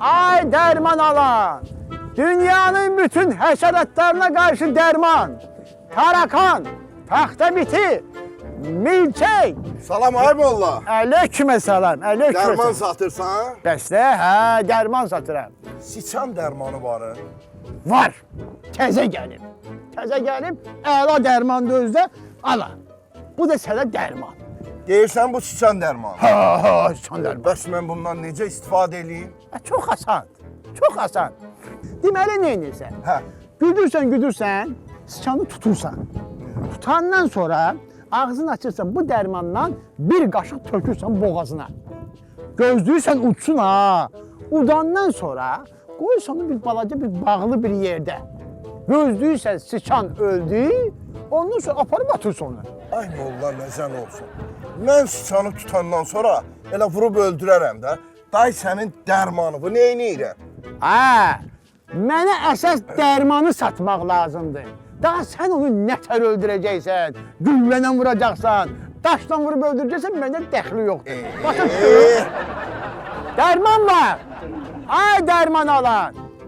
Ay dərman alan. Dünyanın bütün həşəratlarına qarşı dərman. Tarakan, taxta biti, milçək. Salam ay molla. Aleyküm salam, aleyküm Dərman salam. satırsan? Bəs də, hə, dərman satıram. Siçan dərmanı var. Var, təzə gəlib. Təzə gəlib, əla dərman da özdə, ala. Bu da sənə dərman. Deyirsən bu siçan dərmanı. Ha, sıçan dərman. Bəs mən bundan necə istifadə edeyim? Çox asan, çox asan. Deməli, nə edirsən? Hə. Güdürsən, sıçanı tutursan. Tutandan sonra ağzını açırsan, bu dərmandan bir qaşıq tökürsən boğazına. Gözləyirsən uçsun ha. Udandan sonra qoyursan onu bir balaca bir bağlı bir yerdə. Gözləyirsən sıçan öldü, ondan sonra aparıb atırsan onu. Ay molla nəzən olsun. Mən siçanı tutandan sonra elə vurub öldürərəm də. Day sənin dərmanı bu neyniyirəm? Hə, mənə əsas dərmanı satmaq lazımdır. Daha sən onu nətər öldürəcəksən, güllənə vuracaqsan, daşla vurub öldürəcəksən, məndə dəxli yoxdur. Başa düşdün? Dərman var. Ay dərman alan.